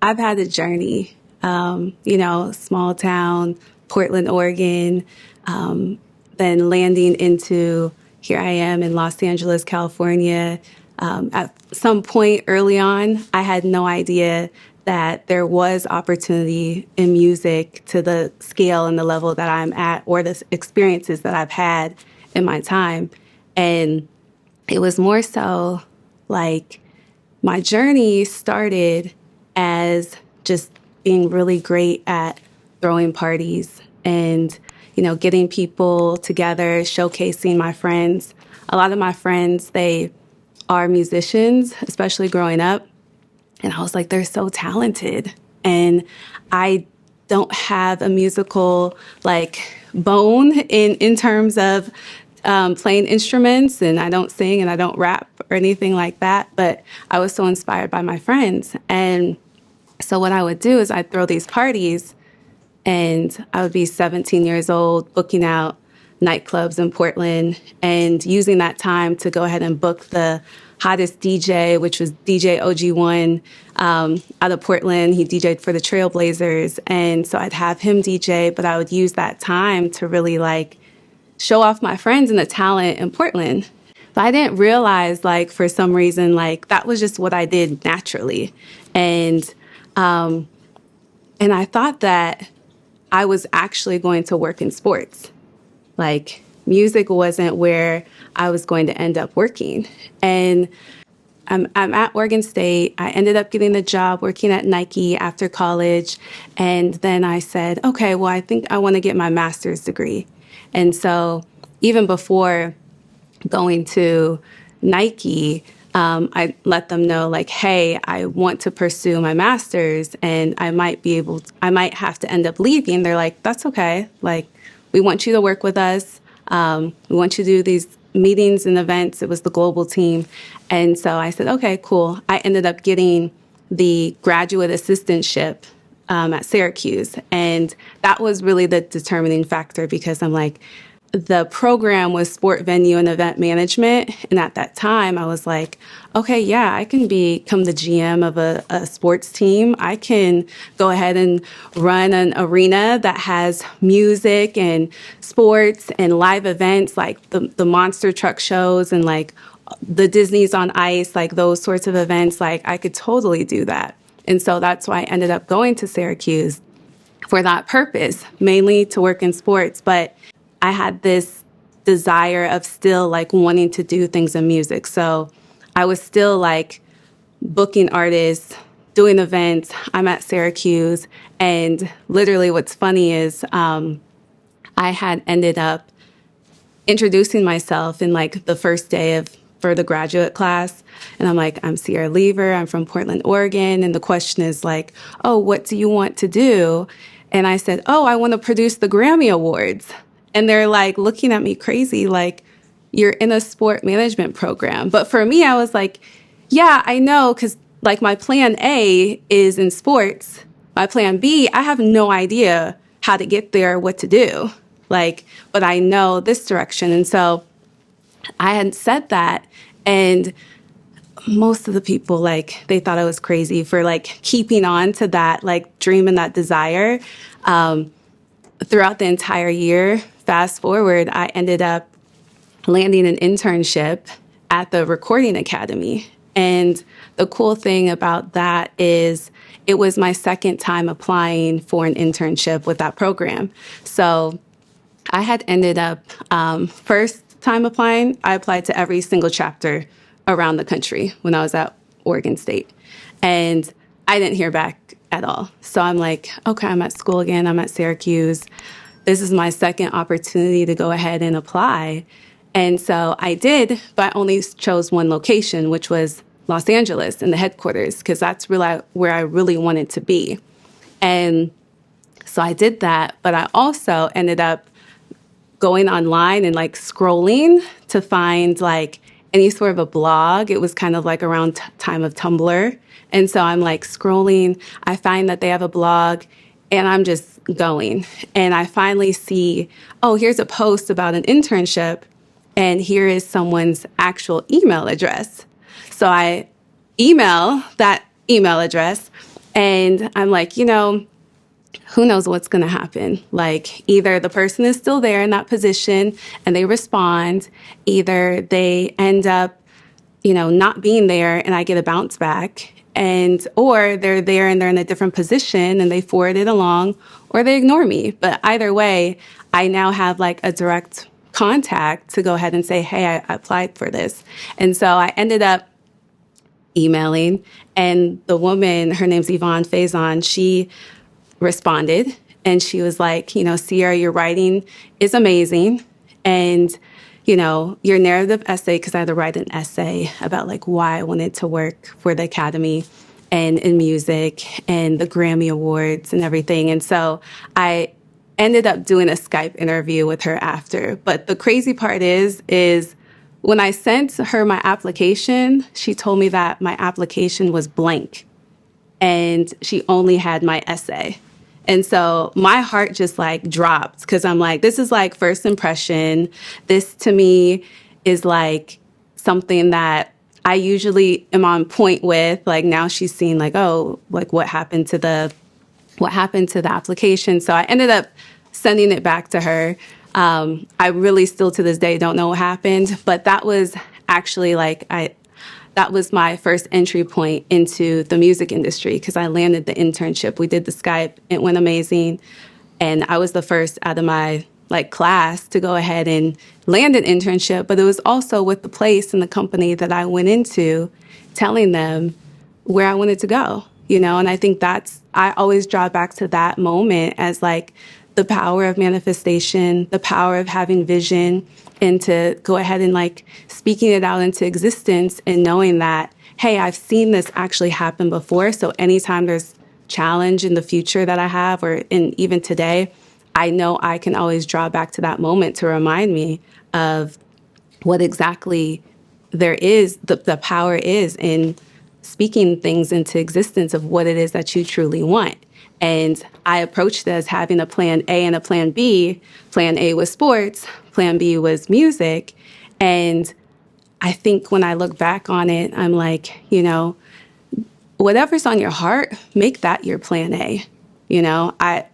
I've had a journey, small town, Portland, Oregon, then landing into here I am in Los Angeles, California. At some point early on, I had no idea that there was opportunity in music to the scale and the level that I'm at or the experiences that I've had in my time. And it was more so like my journey started as just being really great at throwing parties and, getting people together, showcasing my friends. A lot of my friends, they are musicians, especially growing up. And I was like, they're so talented. And I don't have a musical bone in terms of playing instruments, and I don't sing and I don't rap or anything like that. But I was so inspired by my friends. And so what I would do is I'd throw these parties, and I would be 17 years old, booking out nightclubs in Portland and using that time to go ahead and book the hottest DJ, which was DJ OG1 out of Portland. He DJ'd for the Trailblazers. And so I'd have him DJ, but I would use that time to really show off my friends and the talent in Portland. But I didn't realize for some reason, that was just what I did naturally. And I thought that I was actually going to work in sports. Music wasn't where I was going to end up working. And I'm at Oregon State. I ended up getting the job working at Nike after college. And then I said, okay, well, I think I want to get my master's degree. And so even before going to Nike, I let them know hey, I want to pursue my master's and I might have to end up leaving. They're like, that's okay. We want you to work with us. We want you to do these meetings and events. It was the global team. And so I said, okay, cool. I ended up getting the graduate assistantship at Syracuse. And that was really the determining factor because I'm the program was sport venue and event management. And at that time, I was like, okay, yeah, I can become the GM of a sports team. I can go ahead and run an arena that has music and sports and live events the monster truck shows and the Disney's on Ice, those sorts of events. I could totally do that. And so that's why I ended up going to Syracuse for that purpose, mainly to work in sports. But I had this desire of still wanting to do things in music. So I was still booking artists, doing events. I'm at Syracuse. And literally what's funny is I had ended up introducing myself in the first day for the graduate class. And I'm I'm Sierra Lever. I'm from Portland, Oregon. And the question is oh, what do you want to do? And I said, oh, I want to produce the Grammy Awards. And they're looking at me crazy, you're in a sport management program. But for me, I was yeah, I know, because my plan A is in sports. My plan B, I have no idea how to get there, what to do. But I know this direction. And so I had said that. And most of the people, they thought I was crazy for keeping on to that, dream and that desire. Throughout the entire year, fast forward, I ended up landing an internship at the Recording Academy. And the cool thing about that is it was my second time applying for an internship with that program. So I had ended up, first time applying, I applied to every single chapter around the country when I was at Oregon State. And I didn't hear back at all. So I'm okay, I'm at school again. I'm at Syracuse. This is my second opportunity to go ahead and apply. And so I did, but I only chose one location, which was Los Angeles in the headquarters, because that's really where I really wanted to be. And so I did that, but I also ended up going online and scrolling to find any sort of a blog. It was kind of around time of Tumblr. And so I'm scrolling. I find that they have a blog and I'm just going. And I finally see, oh, here's a post about an internship and here is someone's actual email address. So I email that email address And I'm like, who knows what's going to happen? Like, either the person is still there in that position and they respond, either they end up, not being there and I get a bounce back, or they're there and they're in a different position and they forward it along, or they ignore me. But either way, I now have like a direct contact to go ahead and say, hey, I applied for this. And so I ended up emailing, and the woman, her name's Yvonne Faison, she responded and she was like, Sierra, your writing is amazing. And, your narrative essay, because I had to write an essay about like why I wanted to work for the Academy and in music and the Grammy Awards and everything. And so I ended up doing a Skype interview with her after. But the crazy part is when I sent her my application, she told me that my application was blank and she only had my essay. And so my heart just like dropped, because I'm like, this is like first impression. This to me is like something that I usually am on point with. Like, now she's seen like, oh, like what happened to the application. So I ended up sending it back to her. I really still to this day don't know what happened, but that was actually that was my first entry point into the music industry, because I landed the internship. We did the Skype. It went amazing. And I was the first out of my class to go ahead and land an internship. But it was also with the place and the company that I went into, telling them where I wanted to go, and I think I always draw back to that moment as like the power of manifestation, the power of having vision, and to go ahead and like speaking it out into existence and knowing that, hey, I've seen this actually happen before. So anytime there's challenge in the future that I have, or even today, I know I can always draw back to that moment to remind me of what exactly there is, the power is in speaking things into existence of what it is that you truly want. And I approached it as having a plan A and a plan B. Plan A was sports, plan B was music. And I think when I look back on it, I'm like, whatever's on your heart, make that your plan A.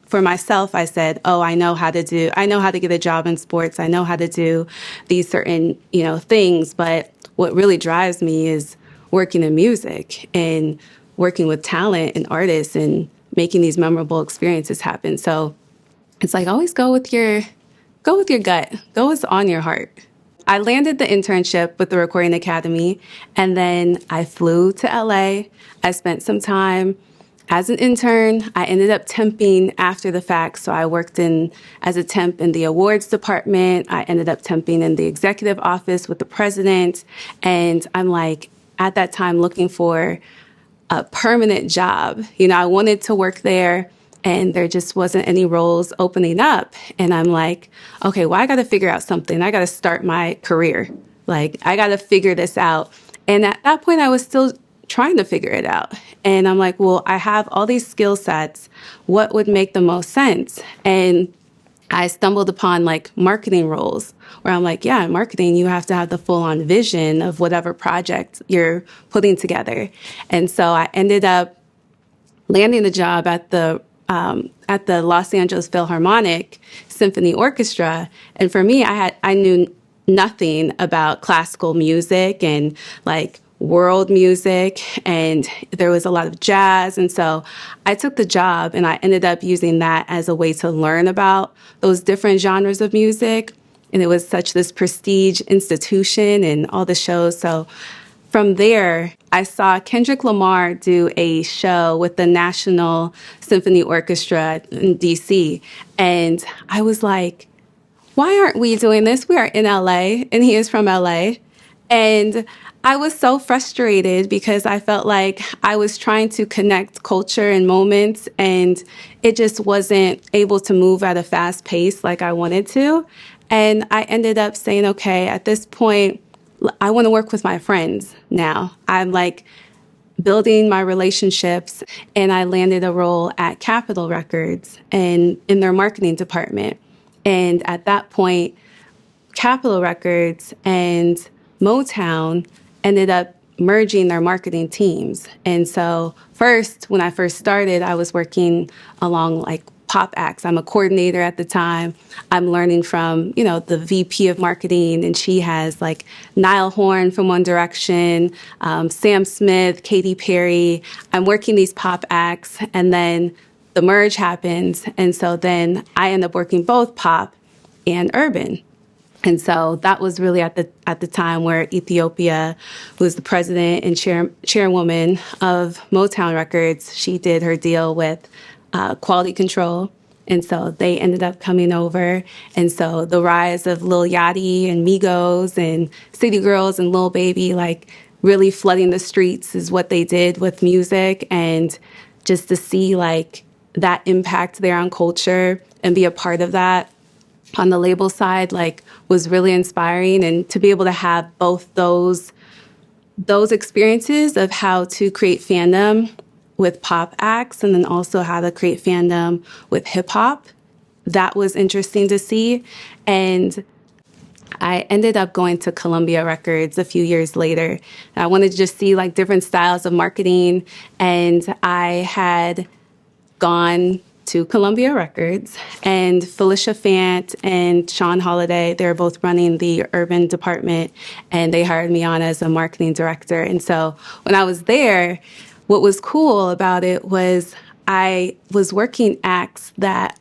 For myself, I said, oh, I know how to get a job in sports. I know how to do these certain, things. But what really drives me is working in music and working with talent and artists and making these memorable experiences happen. So it's like, always go with your gut, go what's on your heart. I landed the internship with the Recording Academy, and then I flew to LA. I spent some time as an intern. I ended up temping after the fact. So I worked as a temp in the awards department. I ended up temping in the executive office with the president. And I'm like, at that time, looking for a permanent job. I wanted to work there, and there just wasn't any roles opening up. And I'm like, okay, well, I got to figure out something. I got to start my career. Like, I got to figure this out. And at that point, I was still trying to figure it out. And I'm like, well, I have all these skill sets. What would make the most sense? And I stumbled upon like marketing roles, where I'm like, yeah, in marketing, you have to have the full on vision of whatever project you're putting together. And so I ended up landing a job at the Los Angeles Philharmonic Symphony Orchestra. And for me, I knew nothing about classical music and like world music, and there was a lot of jazz. And so I took the job, and I ended up using that as a way to learn about those different genres of music. And it was such this prestige institution and all the shows. So from there, I saw Kendrick Lamar do a show with the National Symphony Orchestra in DC. And I was like, why aren't we doing this? We are in LA, and he is from LA. And I was so frustrated because I felt like I was trying to connect culture and moments, and it just wasn't able to move at a fast pace like I wanted to. And I ended up saying, okay, at this point, I want to work with my friends now. I'm like building my relationships, and I landed a role at Capitol Records and in their marketing department. And at that point, Capitol Records and Motown ended up merging their marketing teams. And so when I first started, I was working along like pop acts. I'm a coordinator at the time. I'm learning from, the VP of marketing, and she has like Niall Horan from One Direction, Sam Smith, Katy Perry. I'm working these pop acts, and then the merge happens. And so then I end up working both pop and urban. And so that was really at the time where Ethiopia, who was the president and chairwoman of Motown Records, she did her deal with quality control. And so they ended up coming over. And so the rise of Lil Yachty and Migos and City Girls and Lil Baby, like really flooding the streets is what they did with music. And just to see like that impact there on culture and be a part of that on the label side, like, was really inspiring. And to be able to have both those experiences of how to create fandom with pop acts and then also how to create fandom with hip hop, that was interesting to see. And I ended up going to Columbia Records a few years later. I wanted to just see like different styles of marketing. And I had gone to Columbia Records, and Felicia Fant and Sean Holiday, they're both running the urban department, and they hired me on as a marketing director. And so when I was there, what was cool about it was I was working acts that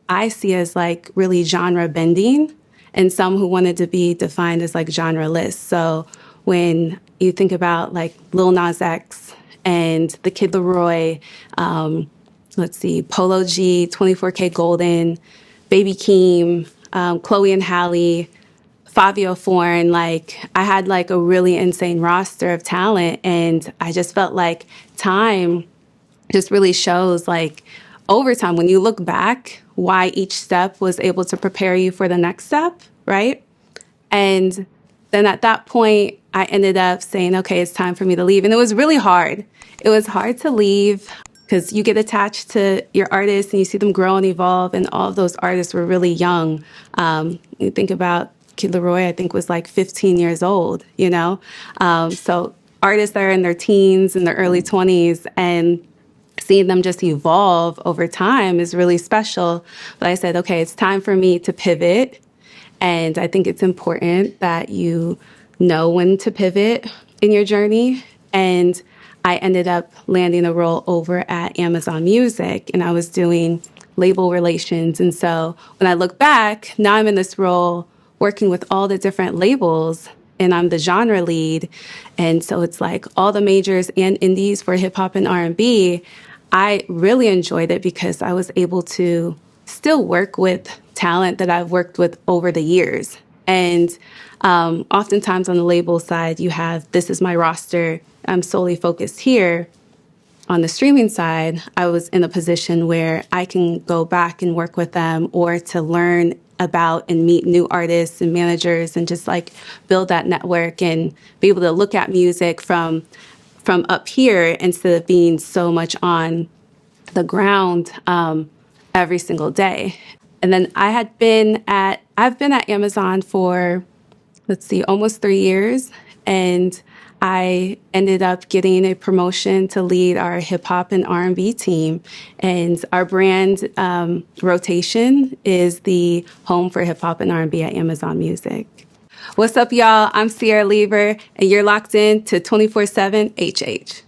I see as like really genre bending, and some who wanted to be defined as like genreless. So when you think about like Lil Nas X and the Kid Laroi, Polo G, 24K Golden, Baby Keem, Chloe and Halle, Fabio Foreign, like I had like a really insane roster of talent. And I just felt like time just really shows like over time, when you look back, why each step was able to prepare you for the next step, right? And then at that point, I ended up saying, okay, it's time for me to leave. And it was really hard. It was hard to leave because you get attached to your artists and you see them grow and evolve. And all of those artists were really young. You think about Kid Laroi, I think was like 15 years old, So artists that are in their teens and their early 20s, and seeing them just evolve over time is really special. But I said, okay, it's time for me to pivot. And I think it's important that you know when to pivot in your journey. And I ended up landing a role over at Amazon Music, and I was doing label relations. And so when I look back, now I'm in this role working with all the different labels, and I'm the genre lead. And so it's like all the majors and indies for hip hop and R&B. I really enjoyed it because I was able to still work with talent that I've worked with over the years. And oftentimes on the label side, you have, this is my roster, I'm solely focused here. On the streaming side, I was in a position where I can go back and work with them, or to learn about and meet new artists and managers and just like build that network and be able to look at music from up here instead of being so much on the ground every single day. And then I've been at Amazon for, almost 3 years. And I ended up getting a promotion to lead our hip hop and R&B team. And our brand rotation is the home for hip hop and R&B at Amazon Music. What's up, y'all? I'm Sierra Lever, and you're locked in to 24/7 HH.